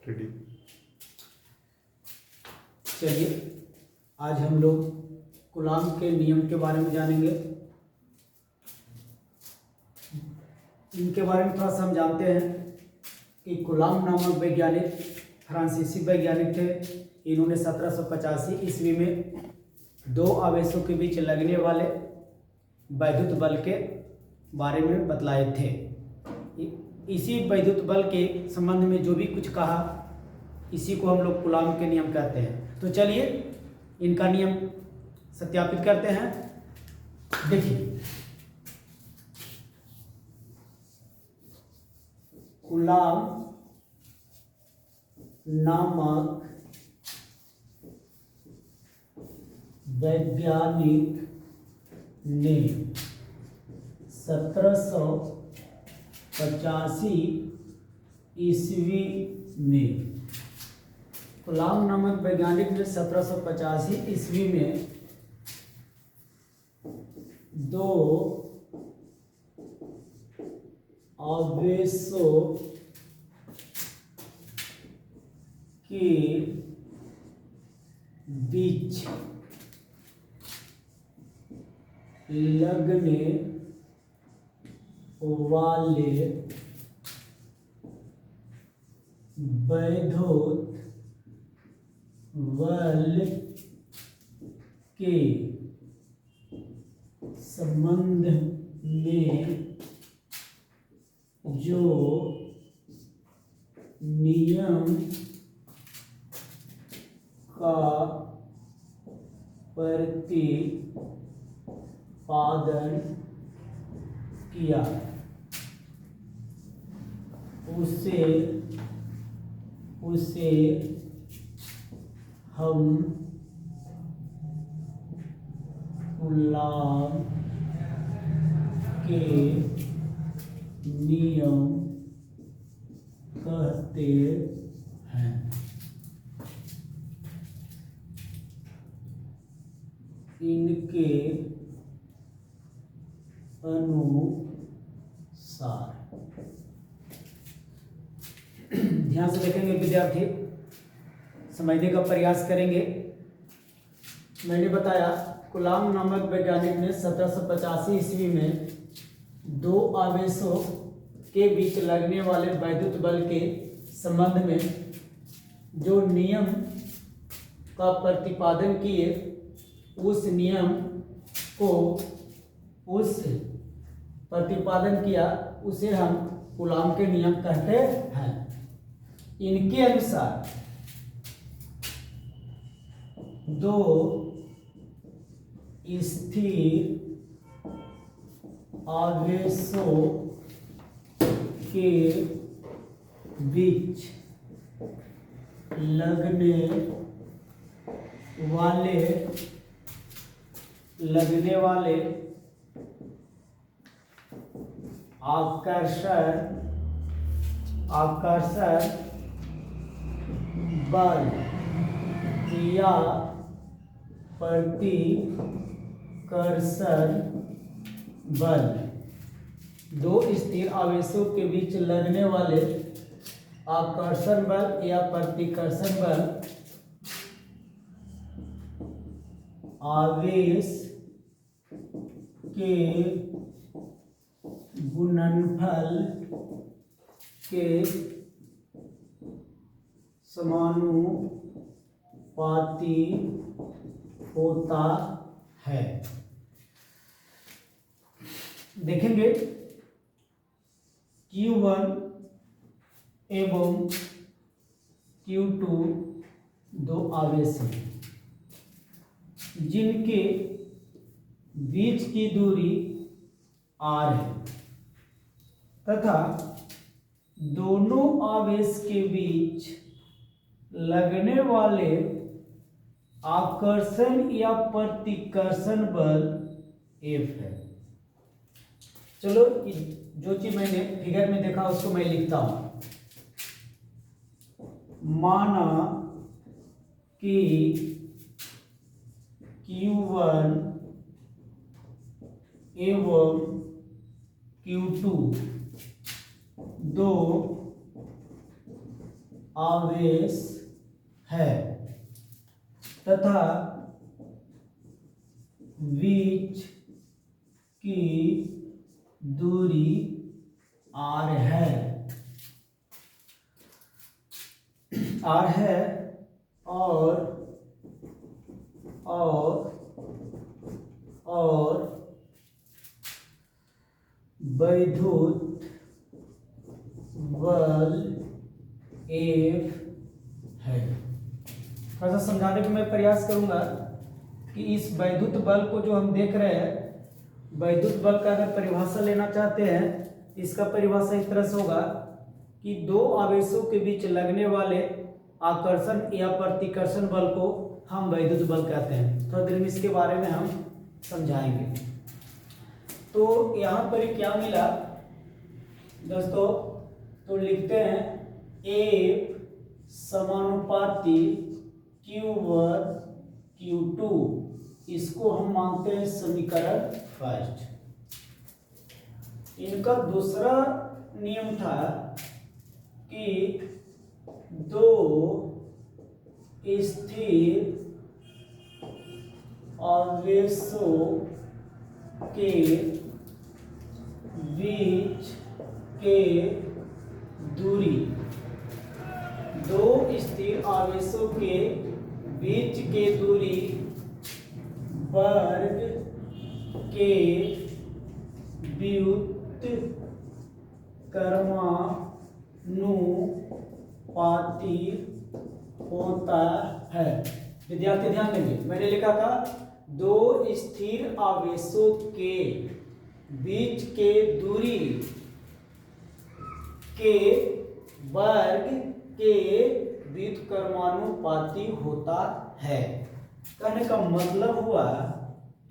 Ready. चलिए आज हम लोग कूलाम के नियम के बारे में जानेंगे। इनके बारे में थोड़ा सा हम जानते हैं कि कूलाम नामक वैज्ञानिक फ्रांसीसी वैज्ञानिक थे। इन्होंने 1785 ईस्वी में दो आवेशों के बीच लगने वाले वैद्युत बल के बारे में बतलाए थे। इसी वैद्युत बल के संबंध में जो भी कुछ कहा, इसी को हम लोग कूलाम के नियम कहते हैं। तो चलिए इनका नियम सत्यापित करते हैं। देखिए, कूलाम नामक वैज्ञानिक ने 1785 ईस्वी में कूलाम नामक वैज्ञानिक ने 1785 ईस्वी में दो आवेशों के बीच लगने वाले वैद्युत बल के संबंध में जो नियम का प्रतिपादन किया, उसे हम कूलाम के नियम कहते हैं। इनके अनुसार ध्यान से देखेंगे विद्यार्थी, समझने का प्रयास करेंगे। मैंने बताया कूलाम नामक वैज्ञानिक ने 1785 ईस्वी में दो आवेशों के बीच लगने वाले वैद्युत बल के संबंध में जो नियम का प्रतिपादन किए, उस नियम को प्रतिपादन किया, उसे हम कूलाम के नियम कहते हैं। इनके अनुसार दो स्थिर आवेशों के बीच लगने वाले आकर्षण बल या प्रतिकर्षण बल, दो स्थिर आवेशों के बीच लगने वाले आकर्षण बल या प्रतिकर्षण बल आवेश के गुणनफल के समानुपाती होता है। देखेंगे Q1 एवं Q2 दो आवेश हैं जिनके बीच की दूरी r है तथा दोनों आवेश के बीच लगने वाले आकर्षण या प्रतिकर्षण बल F है। चलो जो चीज मैंने फिगर में देखा उसको मैं लिखता हूं। माना कि Q1 एवं Q2 दो आवेश है तथा बीच की दूरी r है। r है और वैद्युत बल F है। थोड़ा सा समझाने का मैं प्रयास करूंगा कि इस वैद्युत बल को जो हम देख रहे हैं, वैद्युत बल का अगर परिभाषा लेना चाहते हैं, इसका परिभाषा इस तरह से होगा कि दो आवेशों के बीच लगने वाले आकर्षण या प्रतिकर्षण बल को हम वैद्युत बल कहते हैं। थोड़ा देर में इसके बारे में हम समझाएंगे। तो यहाँ पर क्या मिला दोस्तों, तो लिखते हैं F समानुपाती Q1 Q2, इसको हम मानते हैं समीकरण फर्स्ट। इनका दूसरा नियम था कि दो स्थिर आवेशों के बीच के दूरी, दो स्थिर आवेशों के बीच के दूरी वर्ग के व्युत्क्रमानुपाती होता है। विद्यार्थी ध्यान देंगे, मैंने लिखा था दो स्थिर आवेशों के बीच के दूरी के वर्ग के व्युत्क्रमानुपाती होता है। कहने का मतलब हुआ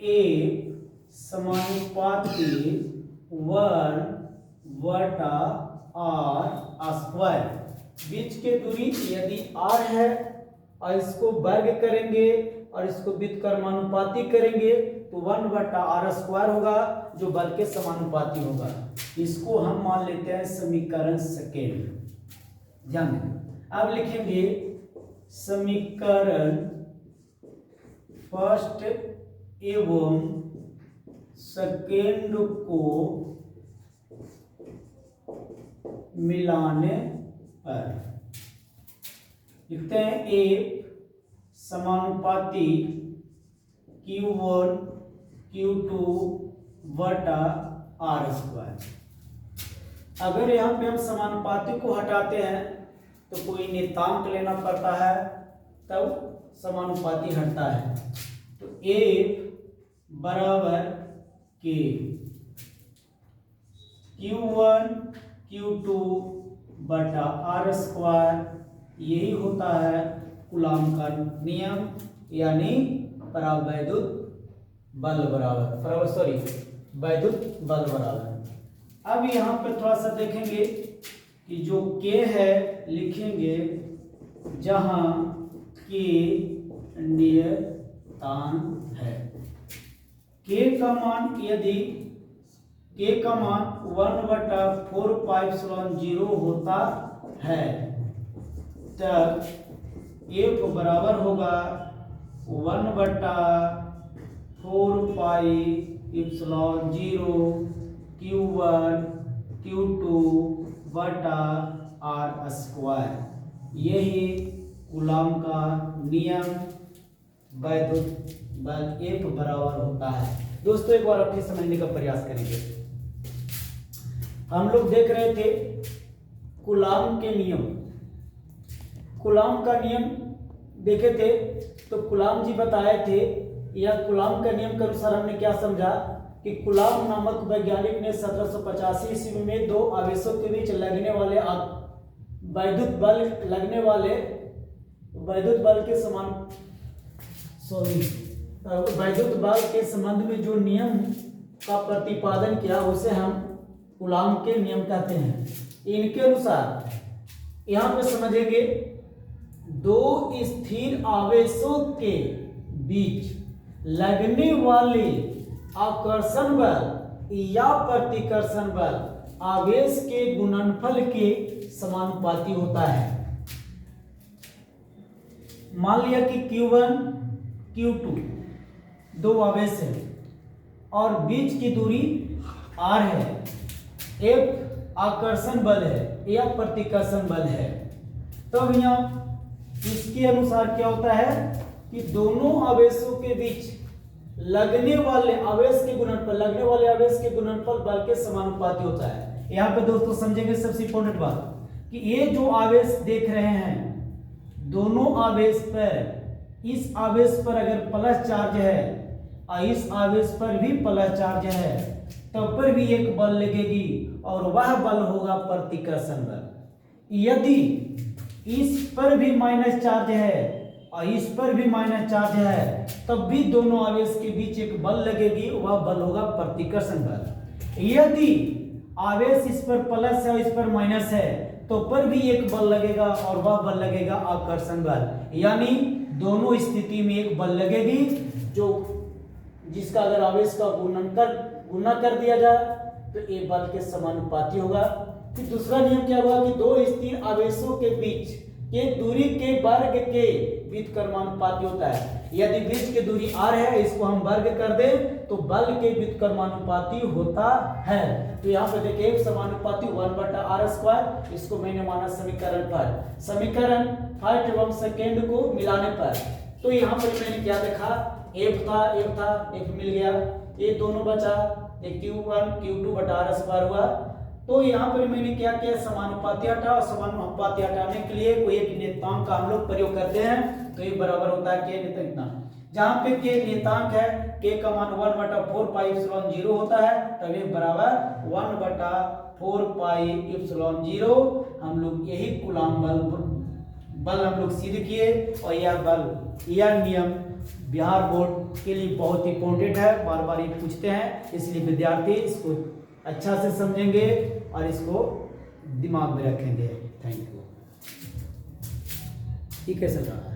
एक समानुपाती 1/r²। बीच के दूरी यदि r है और इसको वर्ग करेंगे और इसको व्युत्क्रमानुपाती करेंगे तो 1/r² होगा, जो बल के समानुपाती होगा। इसको हम मान लेते हैं समीकरण सेकेंड। ध्यान दें, अब लिखेंगे समीकरण फर्स्ट एवं सेकेंड को मिलाने पर लिखते हैं A समानुपाती Q1 Q2/r²। अगर यहाँ पे हम समानुपाती को हटाते हैं तो कोई नियतांक लेना पड़ता है, तब समानुपाती हटता है। तो F बराबर K, Q1 Q2/r², यही होता है कूलॉम का नियम, यानी परावैद्युत बल बराबर वैद्युत बल बराबर। अब यहाँ पर थोड़ा सा देखेंगे कि जो K है लिखेंगे जहाँ K नियतांक है। K का मान यदि K का मान 1/4πε0 होता है तब F बराबर होगा 1/4πε0 Q1 Q2/r²। यही कूलॉम का नियम, वैद्युत बल F बराबर होता है। दोस्तों एक बार अपने समझने का प्रयास करेंगे। हम लोग देख रहे थे कूलॉम के नियम, कूलॉम का नियम देखे थे, तो कूलॉम जी बताए थे, या कूलॉम का नियम के अनुसार हमने क्या समझा कि कूलॉम नामक वैज्ञानिक ने 1785 ईस्वी में दो आवेशों के बीच लगने वाले वैद्युत बल के संबंध में जो नियम का प्रतिपादन किया उसे हम कूलॉम के नियम कहते हैं। इनके अनुसार यहाँ पे समझेंगे दो स्थिर आवेशों के बीच लगने वाले आकर्षण बल या प्रतिकर्षण बल आवेश के गुणनफल के समानुपाती होता है। मान लिया कि Q1 Q2 दो आवेश है और बीच की दूरी r है, F आकर्षण बल है या प्रतिकर्षण बल है, तब यहाँ इसके अनुसार क्या होता है कि दोनों आवेशों के बीच लगने वाले आवेश के गुणनफल बल के समानुपाती होता है। यहाँ पे दोस्तों समझेंगे सबसे इंपॉर्टेंट बात कि ये जो आवेश देख रहे हैं, दोनों आवेश पर, इस आवेश पर अगर प्लस चार्ज है और इस आवेश पर भी प्लस चार्ज है, तब पर भी एक बल लगेगी और वह बल होगा प्रतिकर्षण बल। यदि इस पर भी माइनस चार्ज है और इस पर भी माइनस चार्ज है, तब भी दोनों आवेश के बीच एक बल लगेगी, वह बल होगा प्रतिकर्षण बल। यदि आवेश इस पर प्लस है और इस पर माइनस है, तो पर भी एक बल लगेगा और वह बल लगेगा आकर्षण बल। यानी दोनों स्थिति में एक बल लगेगी जो जिसका अगर आवेश का गुणा कर दिया जाए तो ये बल के समानुपाती होगा। फिर दूसरा नियम क्या होगा कि दो स्थिर आवेशों के बीच के दूरी के वर्ग के व्युत्क्रमानुपाती होता है। यदि बीच की दूरी r है, इसको हम वर्ग कर दें तो बल के व्युत्क्रमानुपाती होता है। तो यहाँ पे देखिए एक समानुपाती 1/r², इसको मैंने माना समीकरण पर, समीकरण फर्स्ट एवं सेकेंड को मिलाने पर। तो यहाँ पर मैंने क्या देखा, F मिल गया, ये दोनों बचा, Q1 Q2/r² हुआ। तो यहाँ पर मैंने क्या किया, समानुपाती हटा, और समानुपाती हटाने के लिए कोई एक नियतांक का हम लोग प्रयोग करते हैं, तो ये बराबर होता है k नियतांक। जहाँ पे k नियतांक है, k का मान 1/4πε0 होता है, तब ये बराबर 1/4πε0। हम लोग यही कूलॉम बल हम लोग सिद्ध किए। और यह नियम बिहार बोर्ड के लिए बहुत इंपॉर्टेंट है, बार बार ये पूछते हैं, इसलिए विद्यार्थी इसको अच्छा से समझेंगे और इसको दिमाग में रखेंगे। Thank you. ठीक है सर।